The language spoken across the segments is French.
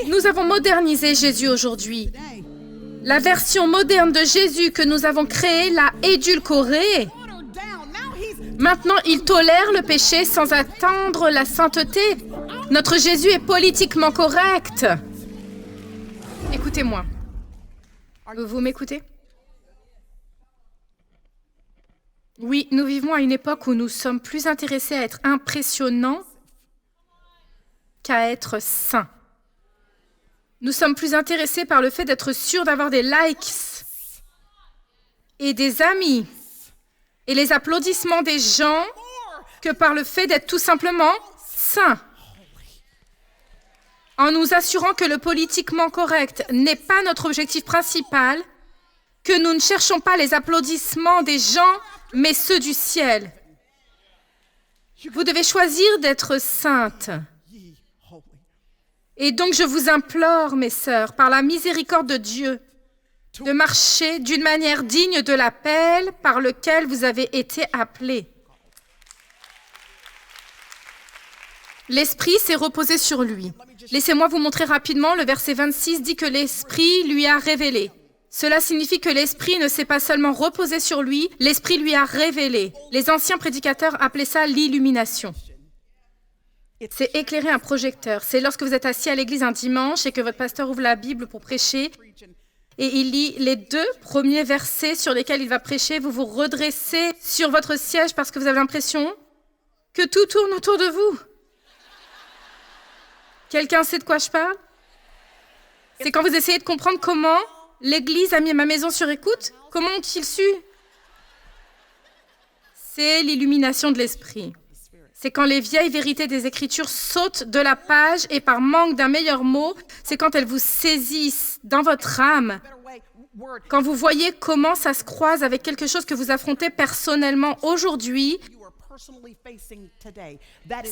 Nous avons modernisé Jésus aujourd'hui. La version moderne de Jésus que nous avons créée l'a édulcoré. Maintenant, il tolère le péché sans atteindre la sainteté. Notre Jésus est politiquement correct. Écoutez-moi. Vous m'écoutez? Oui, nous vivons à une époque où nous sommes plus intéressés à être impressionnants qu'à être saints. Nous sommes plus intéressés par le fait d'être sûrs d'avoir des likes et des amis et les applaudissements des gens que par le fait d'être tout simplement saints. En nous assurant que le politiquement correct n'est pas notre objectif principal, que nous ne cherchons pas les applaudissements des gens, mais ceux du ciel. Vous devez choisir d'être saintes. Et donc je vous implore, mes sœurs, par la miséricorde de Dieu, de marcher d'une manière digne de l'appel par lequel vous avez été appelés. L'Esprit s'est reposé sur lui. Laissez-moi vous montrer rapidement, le verset 26 dit que l'Esprit lui a révélé. Cela signifie que l'Esprit ne s'est pas seulement reposé sur lui, l'Esprit lui a révélé. Les anciens prédicateurs appelaient ça l'illumination. C'est éclairer un projecteur. C'est lorsque vous êtes assis à l'église un dimanche et que votre pasteur ouvre la Bible pour prêcher et il lit les 2 premiers versets sur lesquels il va prêcher. Vous vous redressez sur votre siège parce que vous avez l'impression que tout tourne autour de vous. Quelqu'un sait de quoi je parle? C'est quand vous essayez de comprendre comment l'Église a mis ma maison sur écoute. Comment ont-ils su? C'est l'illumination de l'Esprit. C'est quand les vieilles vérités des Écritures sautent de la page et par manque d'un meilleur mot, c'est quand elles vous saisissent dans votre âme. Quand vous voyez comment ça se croise avec quelque chose que vous affrontez personnellement aujourd'hui,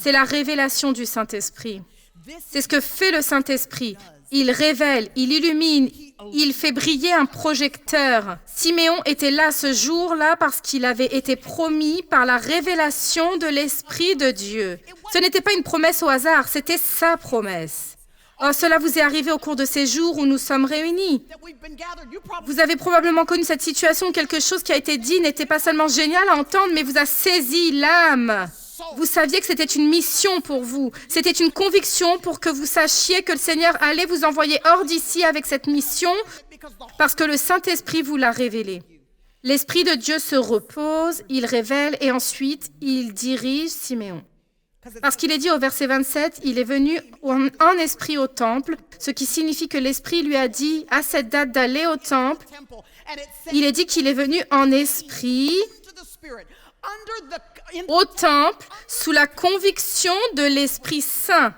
c'est la révélation du Saint-Esprit. C'est ce que fait le Saint-Esprit. Il révèle, il illumine, il fait briller un projecteur. Siméon était là ce jour-là parce qu'il avait été promis par la révélation de l'Esprit de Dieu. Ce n'était pas une promesse au hasard, c'était sa promesse. Oh, cela vous est arrivé au cours de ces jours où nous sommes réunis. Vous avez probablement connu cette situation où quelque chose qui a été dit n'était pas seulement génial à entendre, mais vous a saisi l'âme. Vous saviez que c'était une mission pour vous. C'était une conviction pour que vous sachiez que le Seigneur allait vous envoyer hors d'ici avec cette mission parce que le Saint-Esprit vous l'a révélé. L'Esprit de Dieu se repose, il révèle et ensuite il dirige Siméon. Parce qu'il est dit au verset 27, il est venu en esprit au temple, ce qui signifie que l'Esprit lui a dit à cette date d'aller au temple. Il est dit qu'il est venu en esprit au temple sous la conviction de l'Esprit Saint.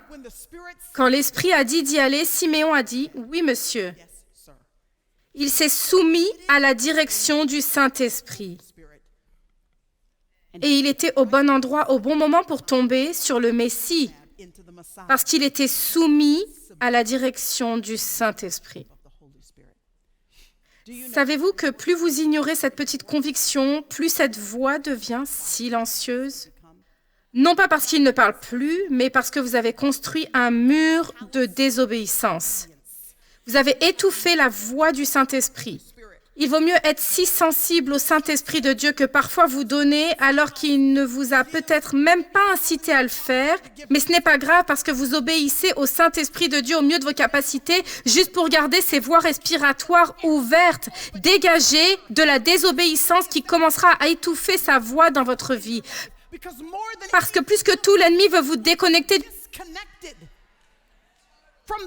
Quand l'Esprit a dit d'y aller, Siméon a dit « Oui, monsieur ». Il s'est soumis à la direction du Saint-Esprit. Et il était au bon endroit, au bon moment pour tomber sur le Messie, parce qu'il était soumis à la direction du Saint-Esprit. Savez-vous que plus vous ignorez cette petite conviction, plus cette voix devient silencieuse? Non pas parce qu'il ne parle plus, mais parce que vous avez construit un mur de désobéissance. Vous avez étouffé la voix du Saint-Esprit. Il vaut mieux être si sensible au Saint-Esprit de Dieu que parfois vous donnez alors qu'il ne vous a peut-être même pas incité à le faire, mais ce n'est pas grave parce que vous obéissez au Saint-Esprit de Dieu au mieux de vos capacités, juste pour garder ces voies respiratoires ouvertes, dégagées de la désobéissance qui commencera à étouffer sa voix dans votre vie. Parce que plus que tout, l'ennemi veut vous déconnecter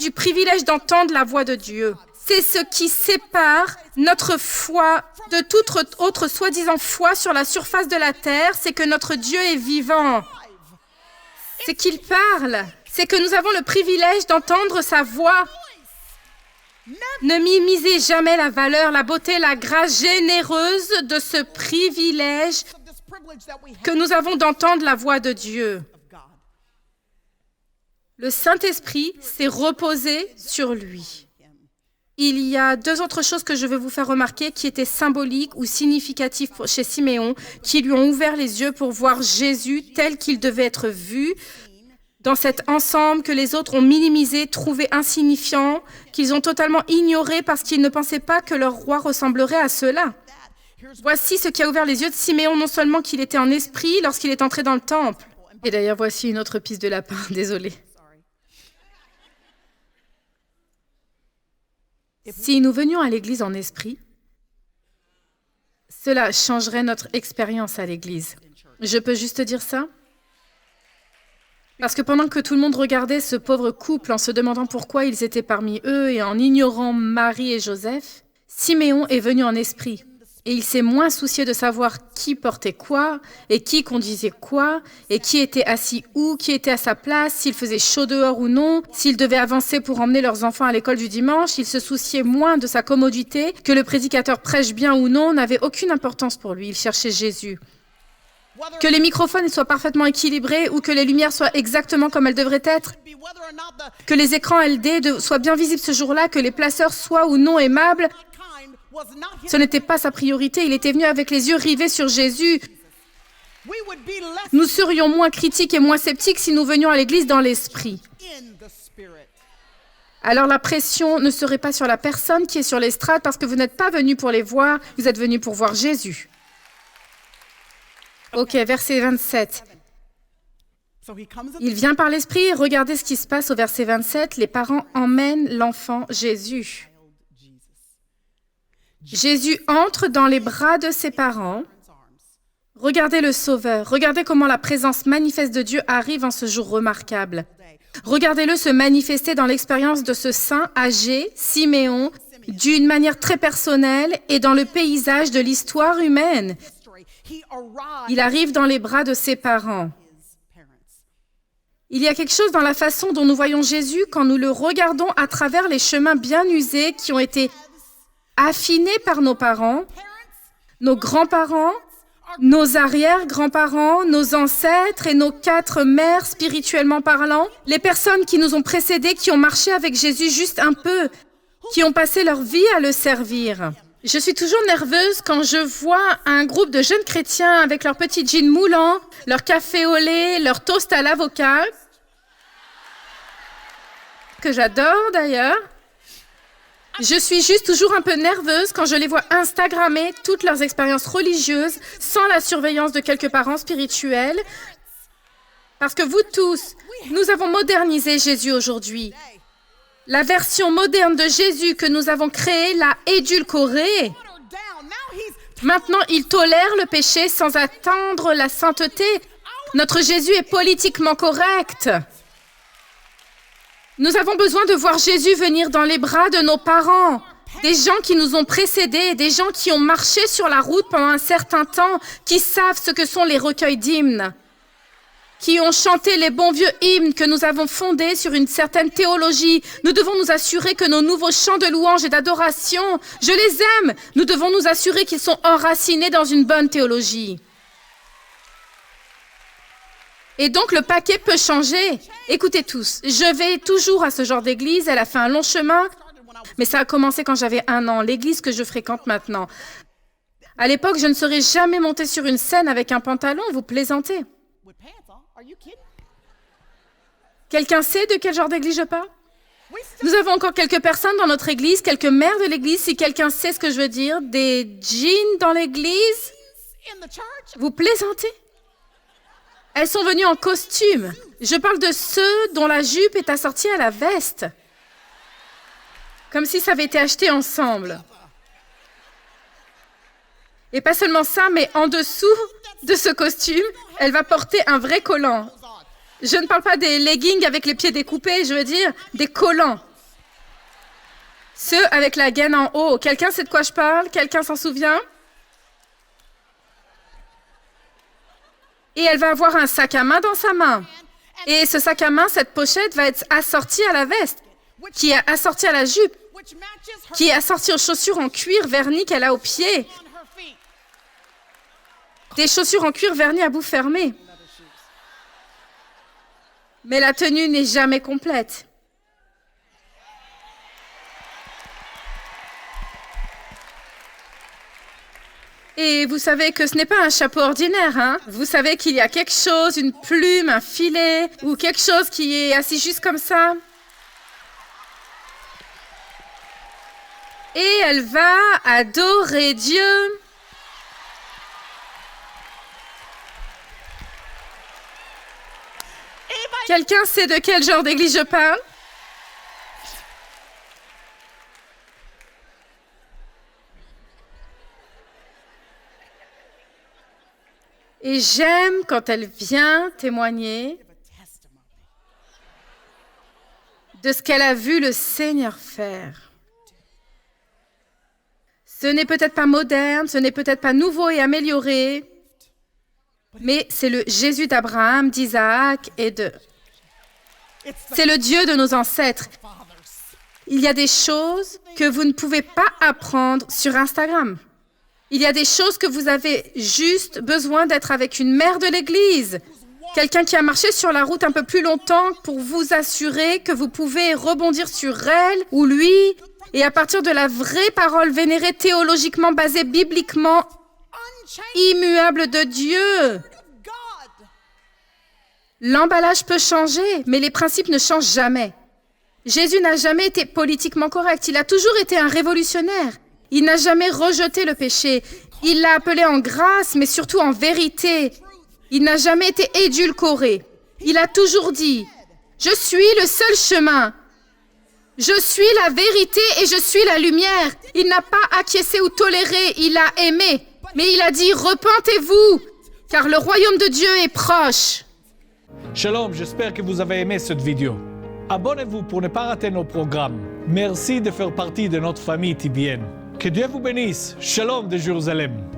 du privilège d'entendre la voix de Dieu. C'est ce qui sépare notre foi de toute autre soi-disant foi sur la surface de la terre, c'est que notre Dieu est vivant. C'est qu'il parle. C'est que nous avons le privilège d'entendre sa voix. Ne minimisez jamais la valeur, la beauté, la grâce généreuse de ce privilège que nous avons d'entendre la voix de Dieu. Le Saint-Esprit s'est reposé sur lui. Il y a 2 autres choses que je veux vous faire remarquer qui étaient symboliques ou significatives chez Siméon, qui lui ont ouvert les yeux pour voir Jésus tel qu'il devait être vu. dans cet ensemble que les autres ont minimisé, trouvé insignifiant, qu'ils ont totalement ignoré parce qu'ils ne pensaient pas que leur roi ressemblerait à cela. Voici ce qui a ouvert les yeux de Siméon, non seulement qu'il était en esprit lorsqu'il est entré dans le temple. Et d'ailleurs, voici une autre piste de lapin, désolé. Si nous venions à l'église en esprit, cela changerait notre expérience à l'église. Je peux juste dire ça? Parce que pendant que tout le monde regardait ce pauvre couple en se demandant pourquoi ils étaient parmi eux et en ignorant Marie et Joseph, Siméon est venu en esprit. Et il s'est moins soucié de savoir qui portait quoi, et qui conduisait quoi, et qui était assis où, qui était à sa place, s'il faisait chaud dehors ou non, s'ils devaient avancer pour emmener leurs enfants à l'école du dimanche. Il se souciait moins de sa commodité, que le prédicateur prêche bien ou non, n'avait aucune importance pour lui. Il cherchait Jésus. Que les microphones soient parfaitement équilibrés ou que les lumières soient exactement comme elles devraient être, que les écrans LD soient bien visibles ce jour-là, que les placeurs soient ou non aimables, ce n'était pas sa priorité. Il était venu avec les yeux rivés sur Jésus. Nous serions moins critiques et moins sceptiques si nous venions à l'église dans l'esprit. Alors la pression ne serait pas sur la personne qui est sur l'estrade parce que vous n'êtes pas venu pour les voir, vous êtes venu pour voir Jésus. Ok, verset 27. Il vient par l'esprit, regardez ce qui se passe au verset 27. Les parents emmènent l'enfant Jésus. Jésus entre dans les bras de ses parents. Regardez le Sauveur, regardez comment la présence manifeste de Dieu arrive en ce jour remarquable. Regardez-le se manifester dans l'expérience de ce saint âgé, Siméon, d'une manière très personnelle et dans le paysage de l'histoire humaine. Il arrive dans les bras de ses parents. Il y a quelque chose dans la façon dont nous voyons Jésus quand nous le regardons à travers les chemins bien usés qui ont été affinés par nos parents, nos grands-parents, nos arrière-grands-parents, nos ancêtres et nos 4 mères spirituellement parlant, les personnes qui nous ont précédés, qui ont marché avec Jésus juste un peu, qui ont passé leur vie à le servir. Je suis toujours nerveuse quand je vois un groupe de jeunes chrétiens avec leur petit jean moulant, leur café au lait, leur toast à l'avocat, que j'adore d'ailleurs. Je suis juste toujours un peu nerveuse quand je les vois Instagrammer toutes leurs expériences religieuses sans la surveillance de quelques parents spirituels. Parce que vous tous, nous avons modernisé Jésus aujourd'hui. La version moderne de Jésus que nous avons créée l'a édulcoré. Maintenant, il tolère le péché sans atteindre la sainteté. Notre Jésus est politiquement correct. Nous avons besoin de voir Jésus venir dans les bras de nos parents, des gens qui nous ont précédés, des gens qui ont marché sur la route pendant un certain temps, qui savent ce que sont les recueils d'hymnes, qui ont chanté les bons vieux hymnes que nous avons fondés sur une certaine théologie. Nous devons nous assurer que nos nouveaux chants de louange et d'adoration, je les aime. Nous devons nous assurer qu'ils sont enracinés dans une bonne théologie. Et donc, le paquet peut changer. Écoutez tous, je vais toujours à ce genre d'église. Elle a fait un long chemin, mais ça a commencé quand j'avais 1 an, l'église que je fréquente maintenant. À l'époque, je ne serais jamais montée sur une scène avec un pantalon, vous plaisantez. Quelqu'un sait de quel genre d'église je parle? Nous avons encore quelques personnes dans notre église, quelques mères de l'église, si quelqu'un sait ce que je veux dire. Des jeans dans l'église? Vous plaisantez? Elles sont venues en costume. Je parle de ceux dont la jupe est assortie à la veste. Comme si ça avait été acheté ensemble. Et pas seulement ça, mais en dessous de ce costume, elle va porter un vrai collant. Je ne parle pas des leggings avec les pieds découpés, je veux dire des collants. Ceux avec la gaine en haut. Quelqu'un sait de quoi je parle? Quelqu'un s'en souvient? Et elle va avoir un sac à main dans sa main. Et ce sac à main, cette pochette va être assortie à la veste, qui est assortie à la jupe, qui est assortie aux chaussures en cuir verni qu'elle a aux pieds. Des chaussures en cuir verni à bout fermé. Mais la tenue n'est jamais complète. Et vous savez que ce n'est pas un chapeau ordinaire, hein? Vous savez qu'il y a quelque chose, une plume, un filet, ou quelque chose qui est assis juste comme ça. Et elle va adorer Dieu. Quelqu'un sait de quel genre d'église je parle? Et j'aime quand elle vient témoigner de ce qu'elle a vu le Seigneur faire. Ce n'est peut-être pas moderne, ce n'est peut-être pas nouveau et amélioré, mais c'est le Jésus d'Abraham, d'Isaac et de... C'est le Dieu de nos ancêtres. Il y a des choses que vous ne pouvez pas apprendre sur Instagram. Il y a des choses que vous avez juste besoin d'être avec une mère de l'Église, quelqu'un qui a marché sur la route un peu plus longtemps pour vous assurer que vous pouvez rebondir sur elle ou lui, et à partir de la vraie parole vénérée, théologiquement basée, bibliquement, immuable de Dieu. L'emballage peut changer, mais les principes ne changent jamais. Jésus n'a jamais été politiquement correct, il a toujours été un révolutionnaire. Il n'a jamais rejeté le péché. Il l'a appelé en grâce, mais surtout en vérité. Il n'a jamais été édulcoré. Il a toujours dit, « Je suis le seul chemin. Je suis la vérité et je suis la lumière. » Il n'a pas acquiescé ou toléré, il a aimé. Mais il a dit, « Repentez-vous, car le royaume de Dieu est proche. » Shalom, j'espère que vous avez aimé cette vidéo. Abonnez-vous pour ne pas rater nos programmes. Merci de faire partie de notre famille TBN. Que Dieu vous bénisse. Shalom de Jérusalem.